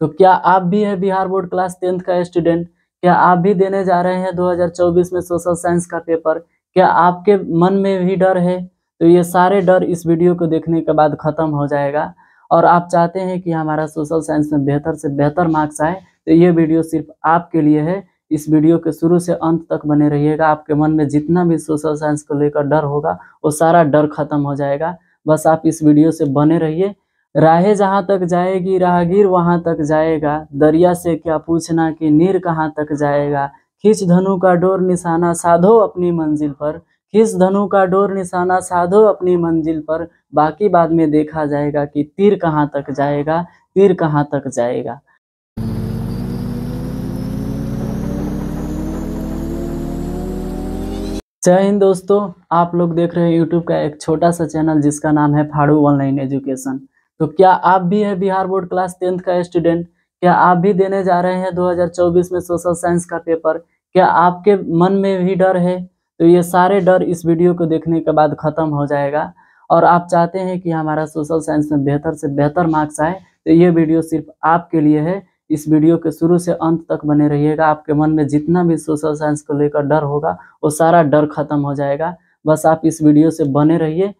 तो क्या आप भी है बिहार बोर्ड क्लास 10th का स्टूडेंट? क्या आप भी देने जा रहे हैं 2024 में सोशल साइंस का पेपर? क्या आपके मन में भी डर है? तो ये सारे डर इस वीडियो को देखने के बाद खत्म हो जाएगा। और आप चाहते हैं कि हमारा सोशल साइंस में बेहतर से बेहतर मार्क्स आए, तो ये वीडियो सिर्फ आपके लिए है। इस वीडियो के शुरू से अंत तक बने रहिएगा। आपके मन में जितना भी सोशल साइंस को लेकर डर होगा वो सारा डर खत्म हो जाएगा। बस आप इस वीडियो से बने रहिए। राहें जहाँ तक जाएगी राहगीर वहाँ तक जाएगा, दरिया से क्या पूछना कि नीर कहाँ तक जाएगा। खींच धनु का डोर निशाना साधो अपनी मंजिल पर, खींच धनु का डोर निशाना साधो अपनी मंजिल पर, बाकी बाद में देखा जाएगा कि तीर कहाँ तक जाएगा, तीर कहाँ तक जाएगा। जय हिंद दोस्तों, आप लोग देख रहे हैं यूट्यूब का एक छोटा सा चैनल जिसका नाम है फाड़ू ऑनलाइन एजुकेशन। तो क्या आप भी है बिहार बोर्ड क्लास 10th का स्टूडेंट? क्या आप भी देने जा रहे हैं 2024 में सोशल साइंस का पेपर? क्या आपके मन में भी डर है? तो ये सारे डर इस वीडियो को देखने के बाद खत्म हो जाएगा। और आप चाहते हैं कि हमारा सोशल साइंस में बेहतर से बेहतर मार्क्स आए, तो ये वीडियो सिर्फ आपके लिए है। इस वीडियो के शुरू से अंत तक बने रहिएगा। आपके मन में जितना भी सोशल साइंस को लेकर डर होगा वो सारा डर खत्म हो जाएगा। बस आप इस वीडियो से बने रहिए।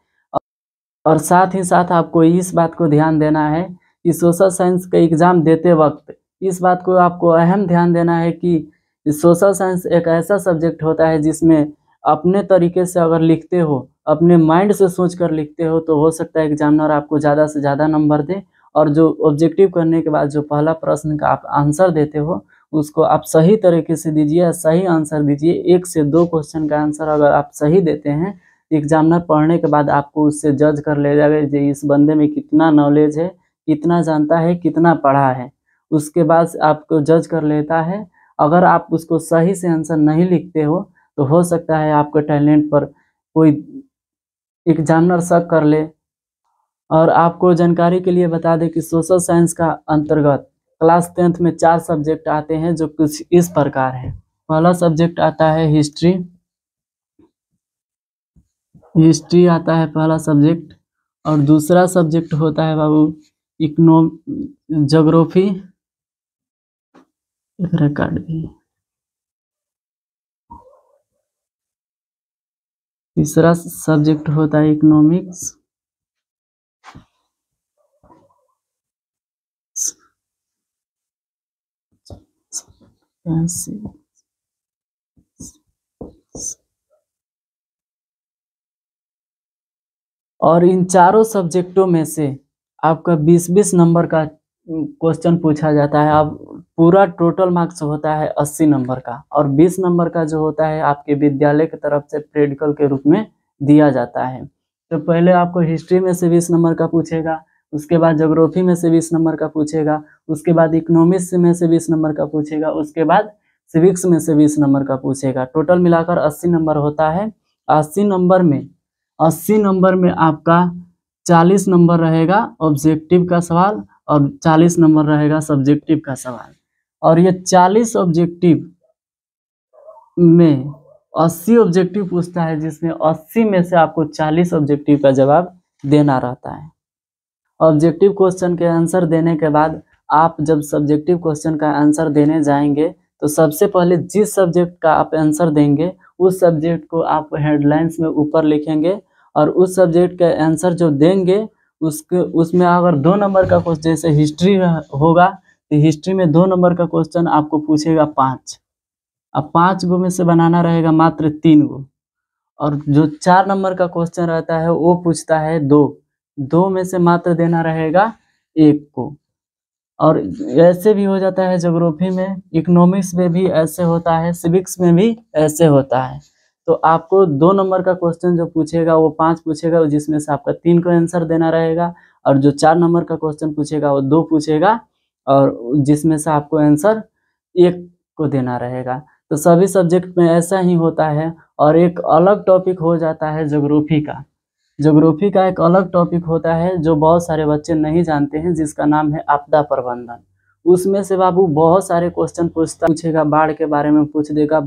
और साथ ही साथ आपको इस बात को ध्यान देना है कि सोशल साइंस का एग्ज़ाम देते वक्त इस बात को आपको अहम ध्यान देना है कि सोशल साइंस एक ऐसा सब्जेक्ट होता है जिसमें अपने तरीके से अगर लिखते हो, अपने माइंड से सोच कर लिखते हो, तो हो सकता है एग्जामिनर आपको ज़्यादा से ज़्यादा नंबर दे। और जो ऑब्जेक्टिव करने के बाद जो पहला प्रश्न का आप आंसर देते हो उसको आप सही तरीके से दीजिए, सही आंसर दीजिए। 1 से 2 क्वेश्चन का आंसर अगर आप सही देते हैं, एग्जामिनर पढ़ने के बाद आपको उससे जज कर ले जाएगा कि इस बंदे में कितना नॉलेज है, कितना जानता है, कितना पढ़ा है। उसके बाद आपको जज कर लेता है। अगर आप उसको सही से आंसर नहीं लिखते हो तो हो सकता है आपके टैलेंट पर कोई एग्जामिनर शक कर ले। और आपको जानकारी के लिए बता दें कि सोशल साइंस का अंतर्गत क्लास 10th में 4 सब्जेक्ट आते हैं जो कुछ इस प्रकार है। पहला सब्जेक्ट आता है हिस्ट्री, हिस्ट्री आता है पहला सब्जेक्ट। और दूसरा सब्जेक्ट होता है बाबू ज्योग्राफी, एक रिकॉर्ड भी। तीसरा सब्जेक्ट होता है इकोनॉमिक्स। और इन चारों सब्जेक्टों में से आपका 20-20 नंबर का क्वेश्चन पूछा जाता है। अब पूरा टोटल मार्क्स होता है 80 नंबर का, और 20 नंबर का जो होता है आपके विद्यालय की तरफ से प्रैक्टिकल के रूप में दिया जाता है। तो पहले आपको हिस्ट्री में से 20 नंबर का पूछेगा, उसके बाद ज्योग्राफी में से 20 नंबर का पूछेगा, उसके बाद इकोनॉमिक्स में से 20 नंबर का पूछेगा, उसके बाद सिविक्स में से 20 नंबर का पूछेगा। टोटल मिलाकर 80 नंबर होता है। 80 नंबर में आपका 40 नंबर रहेगा ऑब्जेक्टिव का सवाल और 40 नंबर रहेगा सब्जेक्टिव का सवाल। और ये 40 ऑब्जेक्टिव में 80 ऑब्जेक्टिव पूछता है, जिसमें 80 में से आपको 40 ऑब्जेक्टिव का जवाब देना रहता है। ऑब्जेक्टिव क्वेश्चन के आंसर देने के बाद आप जब सब्जेक्टिव क्वेश्चन का आंसर देने जाएंगे तो सबसे पहले जिस सब्जेक्ट का आप आंसर देंगे उस सब्जेक्ट को आप हेडलाइंस में ऊपर लिखेंगे। और उस सब्जेक्ट का आंसर जो देंगे उसमें अगर 2 नंबर का क्वेश्चन, जैसे हिस्ट्री होगा तो हिस्ट्री में 2 नंबर का क्वेश्चन आपको पूछेगा 5। अब 5 गो में से बनाना रहेगा मात्र 3 गो। और जो 4 नंबर का क्वेश्चन रहता है वो पूछता है 2 में से मात्र देना रहेगा 1 को। और ऐसे भी हो जाता है ज्योग्राफी में, इकोनॉमिक्स में भी ऐसे होता है, सिविक्स में भी ऐसे होता है। तो आपको 2 नंबर का क्वेश्चन जो पूछेगा वो 5 पूछेगा, जिसमें से आपका 3 को आंसर देना रहेगा। और जो 4 नंबर का क्वेश्चन पूछेगा वो 2 पूछेगा, और जिसमें से आपको आंसर 1 को देना रहेगा। तो सभी सब्जेक्ट में ऐसा ही होता है। और एक अलग टॉपिक हो जाता है ज्योग्राफी का। ज्योग्राफी का एक अलग टॉपिक होता है जो बहुत सारे बच्चे नहीं जानते हैं, जिसका नाम है आपदा प्रबंधन। उसमें से बाबू बहुत सारे क्वेश्चन पूछेगा, बाढ़ के बारे में पूछ देगा,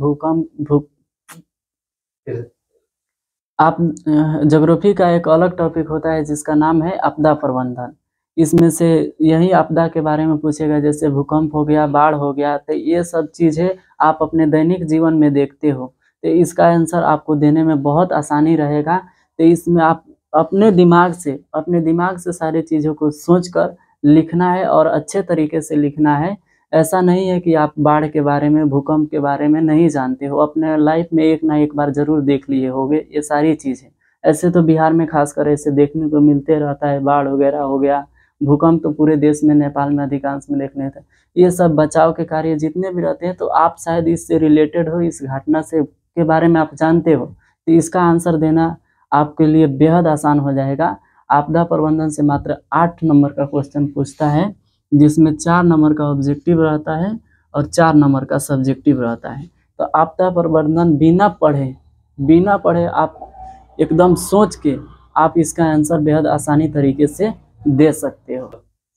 आप ज्योग्राफी का एक अलग टॉपिक होता है जिसका नाम है आपदा प्रबंधन। इसमें से यही आपदा के बारे में पूछेगा, जैसे भूकंप हो गया, बाढ़ हो गया, तो ये सब चीज़ें आप अपने दैनिक जीवन में देखते हो, तो इसका आंसर आपको देने में बहुत आसानी रहेगा। तो इसमें आप अपने दिमाग से सारी चीज़ों को सोचकर लिखना है और अच्छे तरीके से लिखना है। ऐसा नहीं है कि आप बाढ़ के बारे में, भूकंप के बारे में नहीं जानते हो, अपने लाइफ में एक ना एक बार ज़रूर देख लिए होगे ये सारी चीज़ें। ऐसे तो बिहार में खासकर ऐसे देखने को मिलते रहता है, बाढ़ वगैरह हो गया, भूकंप तो पूरे देश में, नेपाल में अधिकांश में देखने थे। ये सब बचाव के कार्य जितने भी रहते हैं, तो आप शायद इससे रिलेटेड हो, इस घटना से के बारे में आप जानते हो, तो इसका आंसर देना आपके लिए बेहद आसान हो जाएगा। आपदा प्रबंधन से मात्र 8 नंबर का क्वेश्चन पूछता है, जिसमें 4 नंबर का ऑब्जेक्टिव रहता है और 4 नंबर का सब्जेक्टिव रहता है। तो आपदा प्रबंधन बिना पढ़े आप एकदम सोच के आप इसका आंसर बेहद आसानी तरीके से दे सकते हो।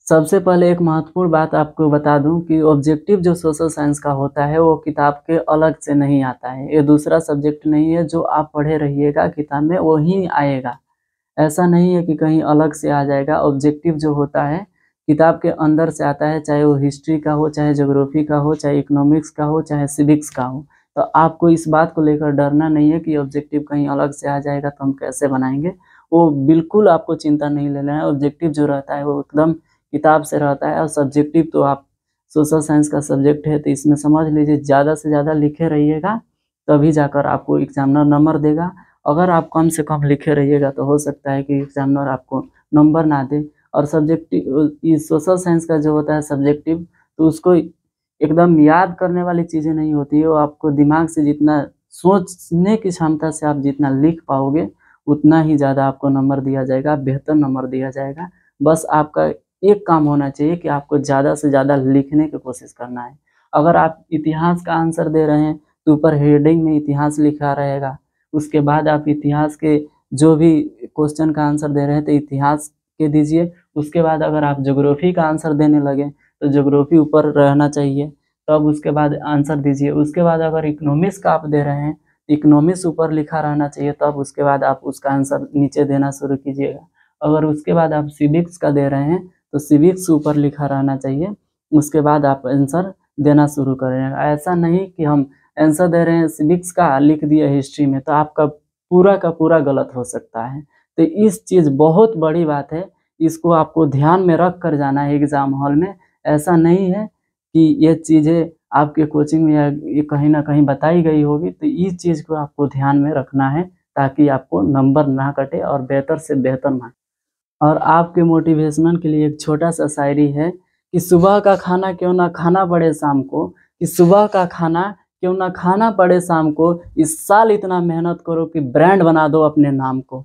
सबसे पहले एक महत्वपूर्ण बात आपको बता दूं कि ऑब्जेक्टिव जो सोशल साइंस का होता है वो किताब के अलग से नहीं आता है, ये दूसरा सब्जेक्ट नहीं है, जो आप पढ़े रहिएगा किताब में वही आएगा। ऐसा नहीं है कि कहीं अलग से आ जाएगा। ऑब्जेक्टिव जो होता है किताब के अंदर से आता है, चाहे वो हिस्ट्री का हो, चाहे ज्योग्राफी का हो, चाहे इकोनॉमिक्स का हो, चाहे सिविक्स का हो। तो आपको इस बात को लेकर डरना नहीं है कि ऑब्जेक्टिव कहीं अलग से आ जाएगा तो हम कैसे बनाएंगे, वो बिल्कुल आपको चिंता नहीं लेना है। ऑब्जेक्टिव जो रहता है वो एकदम किताब से रहता है, और सब्जेक्टिव तो आप सोशल साइंस का सब्जेक्ट है, तो इसमें समझ लीजिए ज़्यादा से ज़्यादा लिखे रहिएगा, तभी जाकर आपको एग्जामिनर नंबर देगा। अगर आप कम से कम लिखे रहिएगा तो हो सकता है कि एग्जामिनर आपको नंबर ना दे। और सब्जेक्टिव, ये सोशल साइंस का जो होता है सब्जेक्टिव, तो उसको एकदम याद करने वाली चीज़ें नहीं होती है, वो आपको दिमाग से जितना सोचने की क्षमता से आप जितना लिख पाओगे उतना ही ज़्यादा आपको नंबर दिया जाएगा, बेहतर नंबर दिया जाएगा। बस आपका एक काम होना चाहिए कि आपको ज़्यादा से ज़्यादा लिखने की कोशिश करना है। अगर आप इतिहास का आंसर दे रहे हैं तो ऊपर हेडिंग में इतिहास लिखा रहेगा, उसके बाद आप इतिहास के जो भी क्वेश्चन का आंसर दे रहे हैं तो इतिहास के दीजिए। उसके बाद अगर आप ज्योग्राफी का आंसर देने लगे तो ज्योग्राफी ऊपर रहना चाहिए, तब उसके बाद आंसर दीजिए। उसके बाद अगर इकोनॉमिक्स का आप दे रहे हैं, इकोनॉमिक्स ऊपर लिखा रहना चाहिए, तब उसके बाद आप उसका आंसर नीचे देना शुरू कीजिएगा। अगर उसके बाद आप सिविक्स का दे रहे हैं तो सिविक्स ऊपर लिखा रहना चाहिए, उसके बाद आप आंसर देना शुरू करेंगे। ऐसा नहीं कि हम आंसर दे रहे हैं सिविक्स का, लिख दिया हिस्ट्री में, तो आपका पूरा का पूरा गलत हो सकता है। तो इस चीज़ बहुत बड़ी बात है, इसको आपको ध्यान में रख कर जाना है एग्ज़ाम हॉल में। ऐसा नहीं है कि ये चीज़ें आपके कोचिंग में या ये कहीं न कहीं बताई गई होगी, तो इस चीज़ को आपको ध्यान में रखना है ताकि आपको नंबर ना कटे और बेहतर से बेहतर मार्क्स। और आपके मोटिवेशन के लिए एक छोटा-सा शायरी है कि सुबह का खाना क्यों ना खाना पड़े शाम को, कि सुबह का खाना क्यों ना खाना पड़े शाम को, इस साल इतना मेहनत करो कि ब्रांड बना दो अपने नाम को।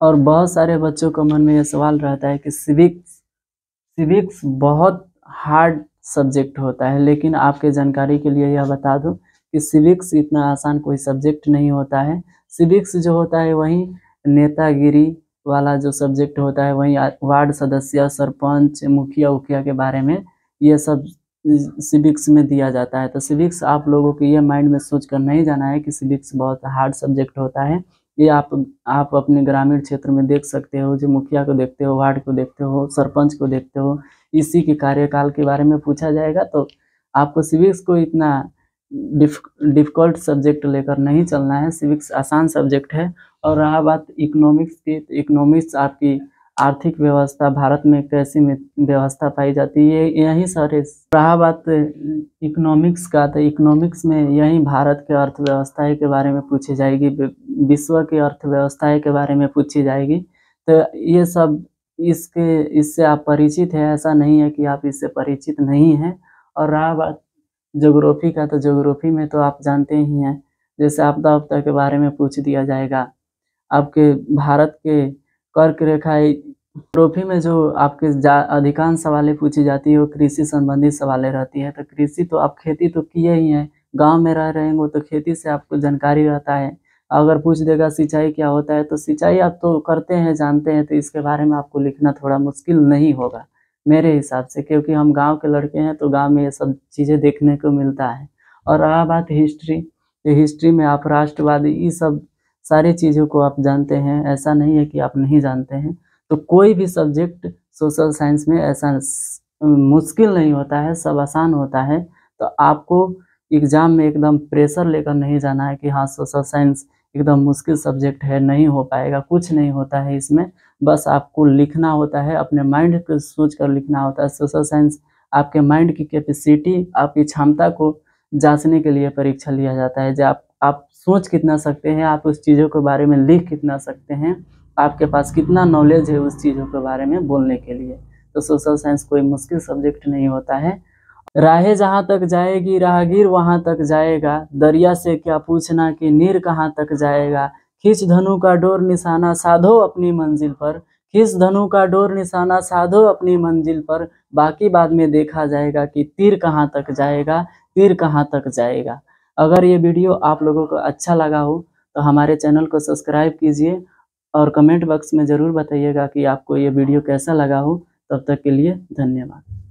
और बहुत सारे बच्चों के मन में ये सवाल रहता है कि सिविक्स बहुत हार्ड सब्जेक्ट होता है, लेकिन आपके जानकारी के लिए यह बता दूं कि सिविक्स इतना आसान कोई सब्जेक्ट नहीं होता है। सिविक्स जो होता है वही नेतागिरी वाला जो सब्जेक्ट होता है, वही वार्ड सदस्य, सरपंच, मुखिया उखिया के बारे में ये सब सिविक्स में दिया जाता है। तो सिविक्स आप लोगों को ये माइंड में सोच कर नहीं जाना है कि सिविक्स बहुत हार्ड सब्जेक्ट होता है। ये आप अपने ग्रामीण क्षेत्र में देख सकते हो, जो मुखिया को देखते हो, वार्ड को देखते हो, सरपंच को देखते हो, इसी के कार्यकाल के बारे में पूछा जाएगा। तो आपको सिविक्स को इतना डिफ़िकल्ट सब्जेक्ट लेकर नहीं चलना है, सिविक्स आसान सब्जेक्ट है। और रहा बात इकोनॉमिक्स की, तो इकोनॉमिक्स आपकी आर्थिक व्यवस्था, भारत में कैसी व्यवस्था पाई जाती है, यही सारे। रहा बात इकोनॉमिक्स का, तो इकोनॉमिक्स में यही भारत के अर्थव्यवस्था के बारे में पूछी जाएगी, विश्व की अर्थव्यवस्था के बारे में पूछी जाएगी। तो ये सब इससे आप परिचित हैं, ऐसा नहीं है कि आप इससे परिचित नहीं हैं। और रहा बात ज्योग्राफी का, तो ज्योग्राफी में तो आप जानते ही हैं, जैसे आपदा वफ्ता के बारे में पूछ दिया जाएगा। आपके भारत के कर्क रेखा, ज्योग्राफी में जो आपके अधिकांश सवालें पूछी जाती है वो कृषि संबंधी सवालें रहती है। तो कृषि तो आप खेती तो किए ही हैं, गांव में रह रहे हैं, तो खेती से आपको जानकारी रहता है। अगर पूछ देगा सिंचाई क्या होता है, तो सिंचाई आप तो करते हैं, जानते हैं, तो इसके बारे में आपको लिखना थोड़ा मुश्किल नहीं होगा मेरे हिसाब से, क्योंकि हम गांव के लड़के हैं, तो गांव में ये सब चीज़ें देखने को मिलता है। और रहा बात हिस्ट्री, तो हिस्ट्री में आप राष्ट्रवादी ये सब सारी चीज़ों को आप जानते हैं, ऐसा नहीं है कि आप नहीं जानते हैं। तो कोई भी सब्जेक्ट सोशल साइंस में ऐसा मुश्किल नहीं होता है, सब आसान होता है। तो आपको एग्ज़ाम में एकदम प्रेशर लेकर नहीं जाना है कि हाँ सोशल साइंस एकदम मुश्किल सब्जेक्ट है, नहीं हो पाएगा, कुछ नहीं होता है इसमें। बस आपको लिखना होता है, अपने माइंड पे सोच कर लिखना होता है। सोशल साइंस आपके माइंड की कैपेसिटी, आपकी क्षमता को जाँचने के लिए परीक्षा लिया जाता है। जो आप सोच कितना सकते हैं, आप उस चीज़ों के बारे में लिख कितना सकते हैं, आपके पास कितना नॉलेज है उस चीज़ों के बारे में बोलने के लिए। तो सोशल साइंस कोई मुश्किल सब्जेक्ट नहीं होता है। राहें जहाँ तक जाएगी राहगीर वहाँ तक जाएगा, दरिया से क्या पूछना कि नीर कहाँ तक जाएगा। खींच धनु का डोर निशाना साधो अपनी मंजिल पर, खींच धनु का डोर निशाना साधो अपनी मंजिल पर, बाकी बाद में देखा जाएगा कि तीर कहाँ तक जाएगा, तीर कहाँ तक जाएगा। अगर ये वीडियो आप लोगों को अच्छा लगा हो तो हमारे चैनल को सब्सक्राइब कीजिए और कमेंट बॉक्स में ज़रूर बताइएगा कि आपको ये वीडियो कैसा लगा हो। तब तक के लिए धन्यवाद।